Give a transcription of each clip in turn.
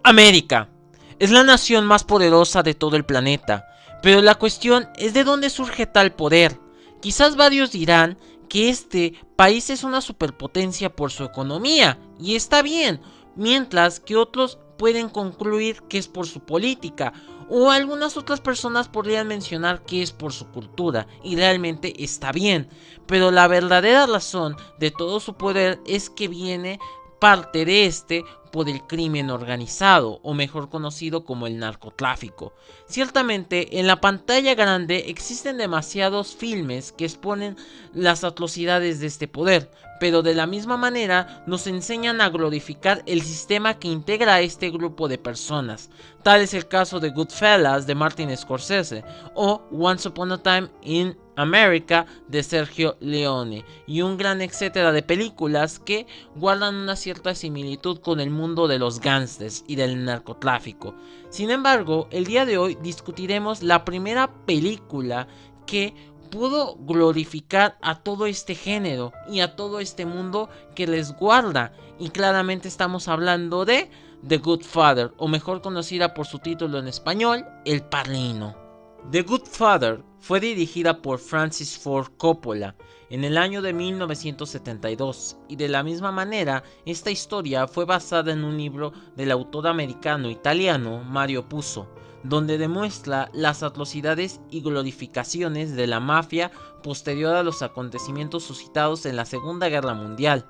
América es la nación más poderosa de todo el planeta, pero la cuestión es de dónde surge tal poder. Quizás varios dirán que este país es una superpotencia por su economía, y está bien, mientras que otros pueden concluir que es por su política, o algunas otras personas podrían mencionar que es por su cultura, y realmente está bien, pero la verdadera razón de todo su poder es que viene parte de este por el crimen organizado, o mejor conocido como el narcotráfico. Ciertamente, en la pantalla grande existen demasiados filmes que exponen las atrocidades de este poder, pero de la misma manera nos enseñan a glorificar el sistema que integra a este grupo de personas. Tal es el caso de Goodfellas de Martin Scorsese o Once Upon a Time in America de Sergio Leone, y un gran etcétera de películas que guardan una cierta similitud con el mundo de los gángsters y del narcotráfico. Sin embargo, el día de hoy discutiremos la primera película que pudo glorificar a todo este género y a todo este mundo que les guarda, y claramente estamos hablando de The Good Father, o mejor conocida por su título en español, El Padrino. The Good Father fue dirigida por Francis Ford Coppola en el año de 1972, y de la misma manera esta historia fue basada en un libro del autor americano-italiano Mario Puzo, donde demuestra las atrocidades y glorificaciones de la mafia posterior a los acontecimientos suscitados en la Segunda Guerra Mundial.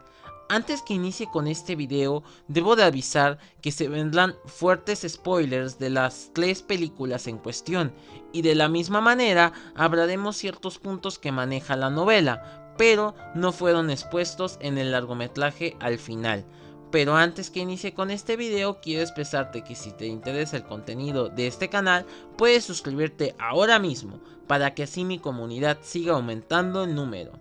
Antes que inicie con este video, debo de avisar que se vendrán fuertes spoilers de las 3 películas en cuestión, y de la misma manera hablaremos ciertos puntos que maneja la novela, pero no fueron expuestos en el largometraje al final. Pero antes que inicie con este video, quiero expresarte que si te interesa el contenido de este canal, puedes suscribirte ahora mismo, para que así mi comunidad siga aumentando en número.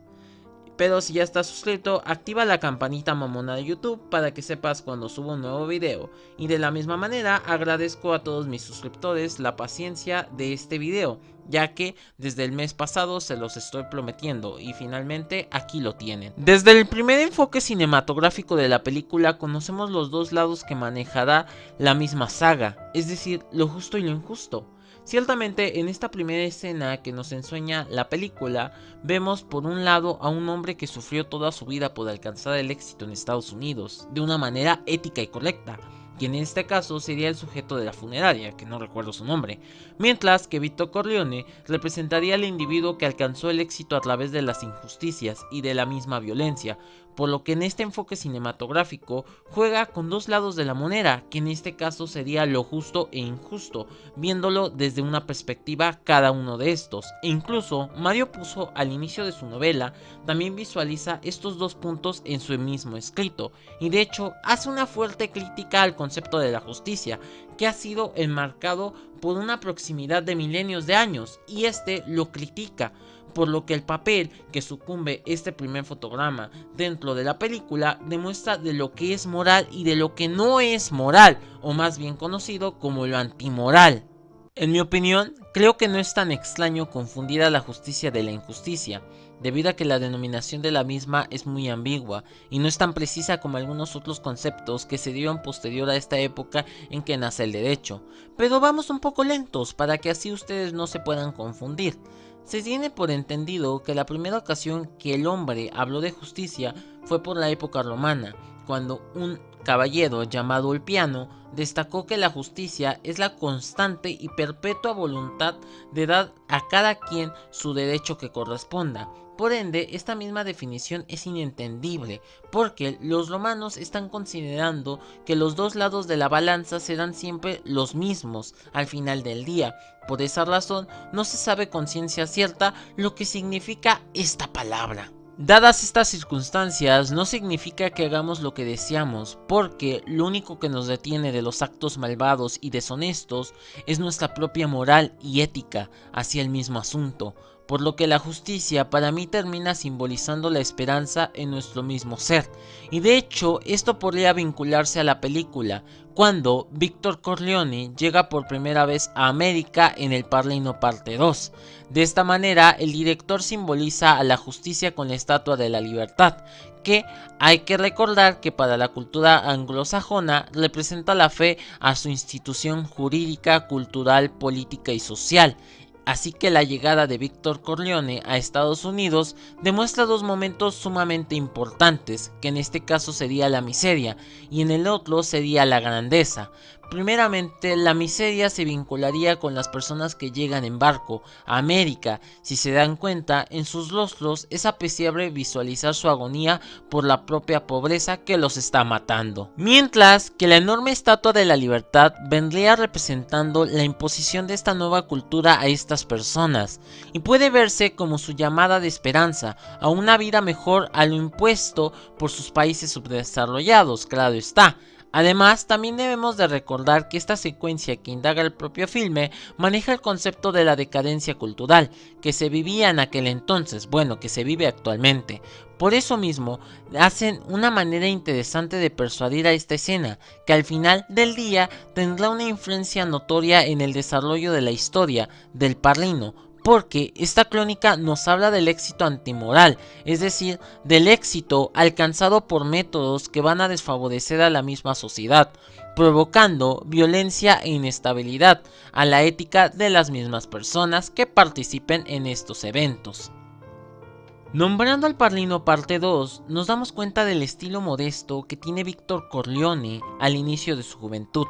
Pero si ya estás suscrito, activa la campanita mamona de YouTube para que sepas cuando subo un nuevo video. Y de la misma manera agradezco a todos mis suscriptores la paciencia de este video, ya que desde el mes pasado se los estoy prometiendo y finalmente aquí lo tienen. Desde el primer enfoque cinematográfico de la película conocemos los dos lados que manejará la misma saga, es decir, lo justo y lo injusto. Ciertamente, en esta primera escena que nos enseña la película, vemos por un lado a un hombre que sufrió toda su vida por alcanzar el éxito en Estados Unidos, de una manera ética y correcta, quien en este caso sería el sujeto de la funeraria, que no recuerdo su nombre, mientras que Vito Corleone representaría al individuo que alcanzó el éxito a través de las injusticias y de la misma violencia, por lo que en este enfoque cinematográfico juega con dos lados de la moneda, que en este caso sería lo justo e injusto, viéndolo desde una perspectiva cada uno de estos. E incluso Mario Puzo al inicio de su novela también visualiza estos dos puntos en su mismo escrito, y de hecho hace una fuerte crítica al concepto de la justicia, que ha sido enmarcado por una proximidad de milenios de años, y este lo critica, por lo que el papel que sucumbe este primer fotograma dentro de la película demuestra de lo que es moral y de lo que no es moral, o más bien conocido como lo antimoral. En mi opinión, creo que no es tan extraño confundir a la justicia de la injusticia, debido a que la denominación de la misma es muy ambigua y no es tan precisa como algunos otros conceptos que se dieron posterior a esta época en que nace el derecho. Pero vamos un poco lentos para que así ustedes no se puedan confundir. Se tiene por entendido que la primera ocasión que el hombre habló de justicia fue por la época romana, cuando un caballero llamado Ulpiano destacó que la justicia es la constante y perpetua voluntad de dar a cada quien su derecho que corresponda. Por ende, esta misma definición es inentendible, porque los romanos están considerando que los dos lados de la balanza serán siempre los mismos al final del día. Por esa razón, no se sabe con ciencia cierta lo que significa esta palabra. Dadas estas circunstancias, no significa que hagamos lo que deseamos, porque lo único que nos detiene de los actos malvados y deshonestos es nuestra propia moral y ética hacia el mismo asunto, por lo que la justicia para mí termina simbolizando la esperanza en nuestro mismo ser, y de hecho esto podría vincularse a la película, cuando Víctor Corleone llega por primera vez a América en El Padrino parte 2. De esta manera el director simboliza a la justicia con la Estatua de la Libertad, porque hay que recordar que para la cultura anglosajona representa la fe a su institución jurídica, cultural, política y social. Así que la llegada de Víctor Corleone a Estados Unidos demuestra dos momentos sumamente importantes, que en este caso sería la miseria y en el otro sería la grandeza. Primeramente, la miseria se vincularía con las personas que llegan en barco a América. Si se dan cuenta, en sus rostros es apreciable visualizar su agonía por la propia pobreza que los está matando. Mientras que la enorme estatua de la libertad vendría representando la imposición de esta nueva cultura a estas personas, y puede verse como su llamada de esperanza a una vida mejor a lo impuesto por sus países subdesarrollados, claro está. Además, también debemos de recordar que esta secuencia que indaga el propio filme maneja el concepto de la decadencia cultural que se vivía en aquel entonces, bueno, que se vive actualmente. Por eso mismo, hacen una manera interesante de persuadir a esta escena, que al final del día tendrá una influencia notoria en el desarrollo de la historia del Parlino, porque esta crónica nos habla del éxito antimoral, es decir, del éxito alcanzado por métodos que van a desfavorecer a la misma sociedad, provocando violencia e inestabilidad a la ética de las mismas personas que participen en estos eventos. Nombrando al Parlino parte 2, nos damos cuenta del estilo modesto que tiene Víctor Corleone al inicio de su juventud,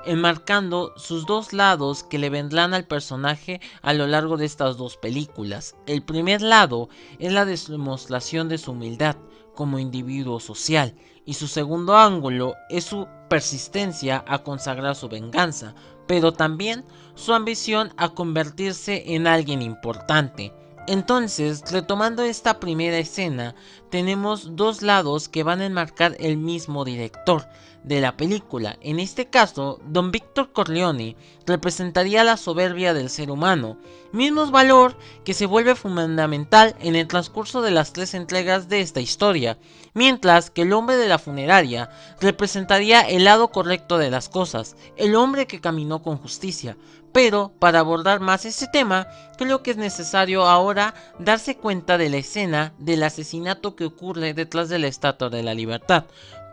enmarcando sus dos lados que le vendrán al personaje a lo largo de estas dos películas. El primer lado es la demostración de su humildad como individuo social, y su segundo ángulo es su persistencia a consagrar su venganza, pero también su ambición a convertirse en alguien importante. Entonces, retomando esta primera escena, tenemos dos lados que van a enmarcar el mismo director de la película. En este caso, Don Víctor Corleone representaría la soberbia del ser humano, mismo valor que se vuelve fundamental en el transcurso de las tres entregas de esta historia, mientras que el hombre de la funeraria representaría el lado correcto de las cosas, el hombre que caminó con justicia. Pero para abordar más este tema, creo que es necesario ahora darse cuenta de la escena del asesinato que ocurre detrás de la Estatua de la Libertad,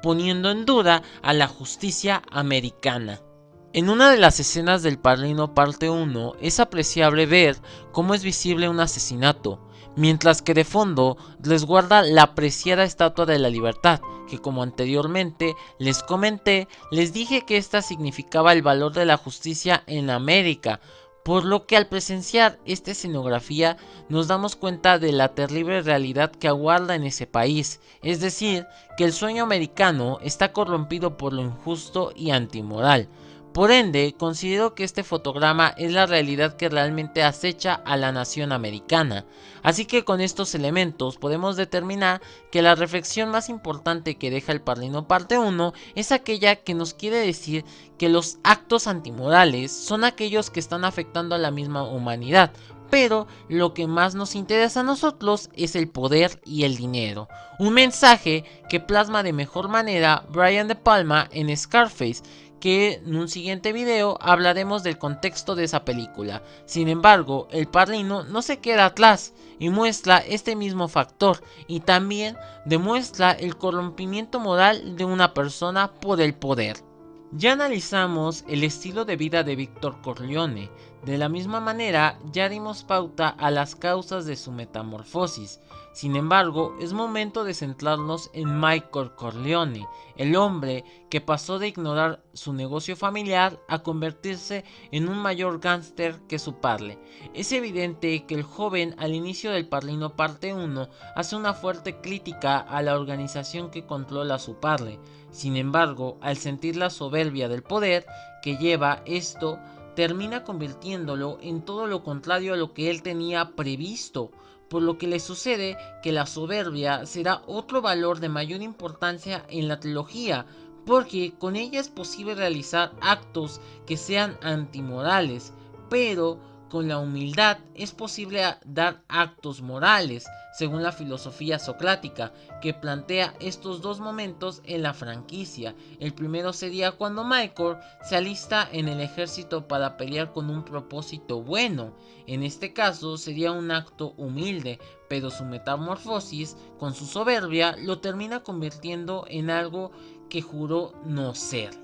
poniendo en duda a la justicia americana. En una de las escenas del Padrino parte 1 es apreciable ver cómo es visible un asesinato, mientras que de fondo resguarda la apreciada Estatua de la Libertad, que como anteriormente les comenté, les dije que esta significaba el valor de la justicia en América, por lo que al presenciar esta escenografía nos damos cuenta de la terrible realidad que aguarda en ese país, es decir, que el sueño americano está corrompido por lo injusto y antimoral. Por ende, considero que este fotograma es la realidad que realmente acecha a la nación americana. Así que con estos elementos podemos determinar que la reflexión más importante que deja el Padrino parte 1 es aquella que nos quiere decir que los actos antimorales son aquellos que están afectando a la misma humanidad, pero lo que más nos interesa a nosotros es el poder y el dinero. Un mensaje que plasma de mejor manera Brian De Palma en Scarface, que en un siguiente video hablaremos del contexto de esa película. Sin embargo, el Padrino no se queda atrás y muestra este mismo factor, y también demuestra el corrompimiento moral de una persona por el poder. Ya analizamos el estilo de vida de Víctor Corleone. De la misma manera, ya dimos pauta a las causas de su metamorfosis. Sin embargo, es momento de centrarnos en Michael Corleone, el hombre que pasó de ignorar su negocio familiar a convertirse en un mayor gángster que su padre. Es evidente que el joven al inicio del Padrino parte 1 hace una fuerte crítica a la organización que controla a su padre. Sin embargo, al sentir la soberbia del poder que lleva esto, termina convirtiéndolo en todo lo contrario a lo que él tenía previsto, por lo que le sucede que la soberbia será otro valor de mayor importancia en la trilogía, porque con ella es posible realizar actos que sean antimorales, pero con la humildad es posible dar actos morales, según la filosofía socrática, que plantea estos dos momentos en la franquicia. El primero sería cuando Michael se alista en el ejército para pelear con un propósito bueno. En este caso sería un acto humilde, pero su metamorfosis, con su soberbia, lo termina convirtiendo en algo que juró no ser.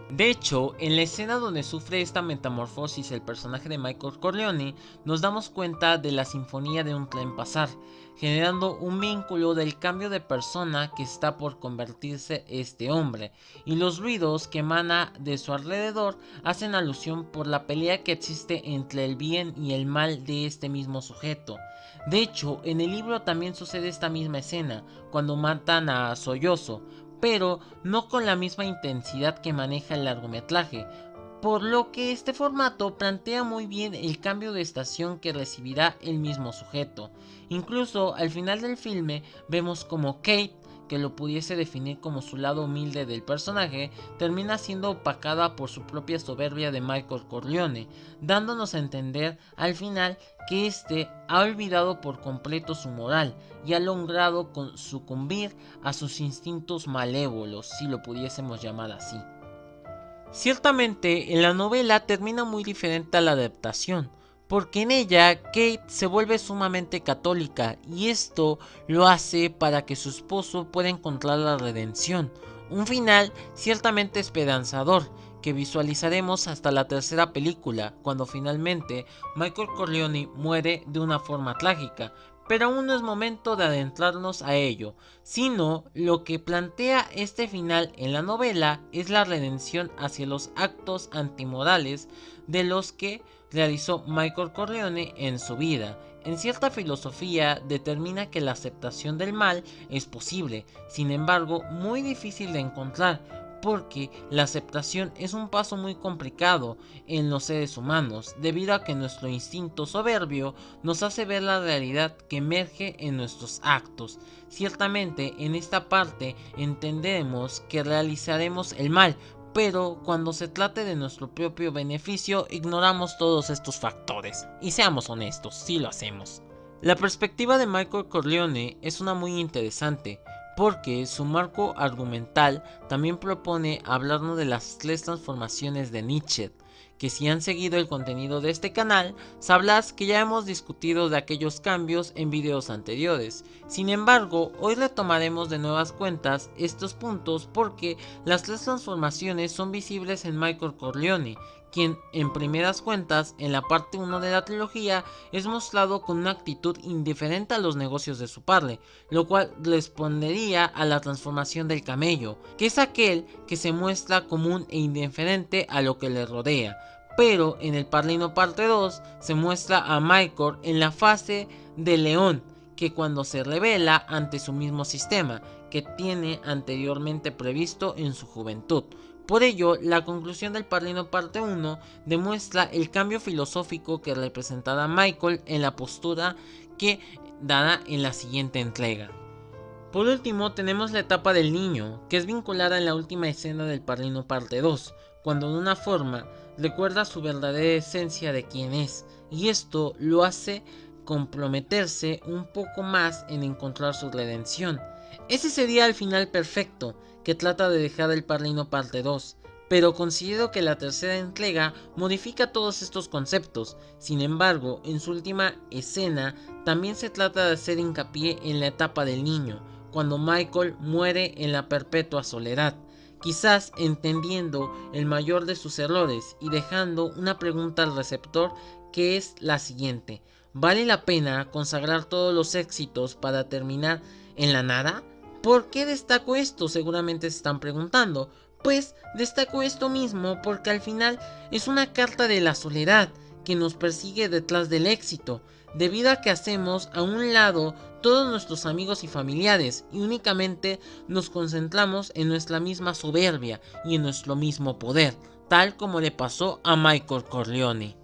De hecho, en la escena donde sufre esta metamorfosis el personaje de Michael Corleone, nos damos cuenta de la sinfonía de un tren pasar, generando un vínculo del cambio de persona que está por convertirse este hombre, y los ruidos que emana de su alrededor hacen alusión por la pelea que existe entre el bien y el mal de este mismo sujeto. De hecho, en el libro también sucede esta misma escena, cuando matan a Sollozo, pero no con la misma intensidad que maneja el largometraje, por lo que este formato plantea muy bien el cambio de estación que recibirá el mismo sujeto. Incluso al final del filme vemos como Kate, que lo pudiese definir como su lado humilde del personaje, termina siendo opacada por su propia soberbia de Michael Corleone, dándonos a entender al final que este ha olvidado por completo su moral y ha logrado sucumbir a sus instintos malévolos, si lo pudiésemos llamar así. Ciertamente, en la novela termina muy diferente a la adaptación, porque en ella Kate se vuelve sumamente católica y esto lo hace para que su esposo pueda encontrar la redención, un final ciertamente esperanzador que visualizaremos hasta la tercera película, cuando finalmente Michael Corleone muere de una forma trágica. Pero aún no es momento de adentrarnos a ello, sino lo que plantea este final en la novela es la redención hacia los actos antimorales de los que realizó Michael Corleone en su vida. En cierta filosofía determina que la aceptación del mal es posible, sin embargo muy difícil de encontrar, porque la aceptación es un paso muy complicado en los seres humanos, debido a que nuestro instinto soberbio nos hace ver la realidad que emerge en nuestros actos. Ciertamente en esta parte entenderemos que realizaremos el mal, pero cuando se trate de nuestro propio beneficio ignoramos todos estos factores. Y seamos honestos, sí lo hacemos. La perspectiva de Michael Corleone es una muy interesante, porque su marco argumental también propone hablarnos de las 3 transformaciones de Nietzsche, que si han seguido el contenido de este canal, sabrás que ya hemos discutido de aquellos cambios en videos anteriores. Sin embargo, hoy retomaremos de nuevas cuentas estos puntos porque las 3 transformaciones son visibles en Michael Corleone, quien en primeras cuentas en la parte 1 de la trilogía es mostrado con una actitud indiferente a los negocios de su padre, lo cual respondería a la transformación del camello, que es aquel que se muestra común e indiferente a lo que le rodea. Pero en El Padrino parte 2 se muestra a Michael en la fase de león, que cuando se revela ante su mismo sistema que tiene anteriormente previsto en su juventud. Por ello, la conclusión del Padrino parte 1 demuestra el cambio filosófico que representará Michael en la postura que dará en la siguiente entrega. Por último, tenemos la etapa del niño, que es vinculada en la última escena del Padrino parte 2, cuando de una forma recuerda su verdadera esencia de quién es, y esto lo hace comprometerse un poco más en encontrar su redención. Ese sería el final perfecto que trata de dejar El Padrino parte 2, pero considero que la tercera entrega modifica todos estos conceptos. Sin embargo, en su última escena también se trata de hacer hincapié en la etapa del niño, cuando Michael muere en la perpetua soledad, quizás entendiendo el mayor de sus errores y dejando una pregunta al receptor, que es la siguiente: ¿vale la pena consagrar todos los éxitos para terminar en la nada? ¿Por qué destaco esto? Seguramente se están preguntando. Pues destaco esto mismo porque al final es una carta de la soledad que nos persigue detrás del éxito, debido a que hacemos a un lado todos nuestros amigos y familiares y únicamente nos concentramos en nuestra misma soberbia y en nuestro mismo poder, tal como le pasó a Michael Corleone.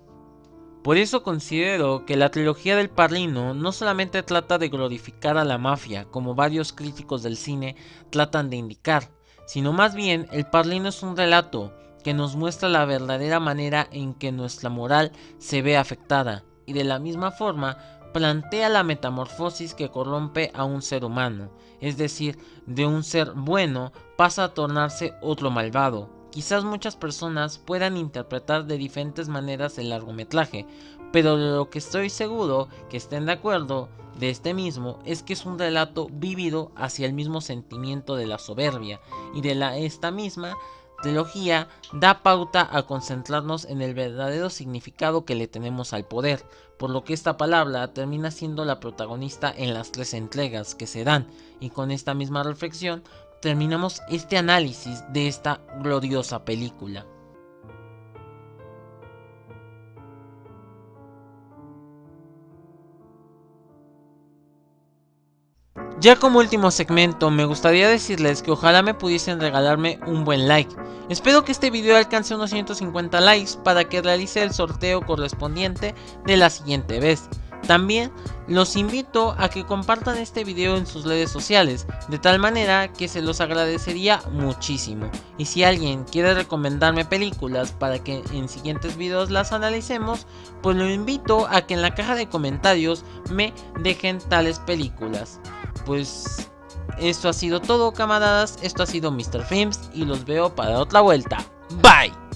Por eso considero que la trilogía del Padrino no solamente trata de glorificar a la mafia, como varios críticos del cine tratan de indicar, sino más bien El Padrino es un relato que nos muestra la verdadera manera en que nuestra moral se ve afectada, y de la misma forma plantea la metamorfosis que corrompe a un ser humano, es decir, de un ser bueno pasa a tornarse otro malvado. Quizás muchas personas puedan interpretar de diferentes maneras el largometraje, pero de lo que estoy seguro que estén de acuerdo de este mismo es que es un relato vívido hacia el mismo sentimiento de la soberbia, y de esta misma trilogía da pauta a concentrarnos en el verdadero significado que le tenemos al poder, por lo que esta palabra termina siendo la protagonista en las 3 entregas que se dan, y con esta misma reflexión terminamos este análisis de esta gloriosa película. Ya como último segmento, me gustaría decirles que ojalá me pudiesen regalarme un buen like. Espero que este video alcance unos 150 likes para que realice el sorteo correspondiente de la siguiente vez. También los invito a que compartan este video en sus redes sociales, de tal manera que se los agradecería muchísimo. Y si alguien quiere recomendarme películas para que en siguientes videos las analicemos, pues lo invito a que en la caja de comentarios me dejen tales películas. Pues esto ha sido todo, camaradas, esto ha sido Mr. Films y los veo para otra vuelta. Bye.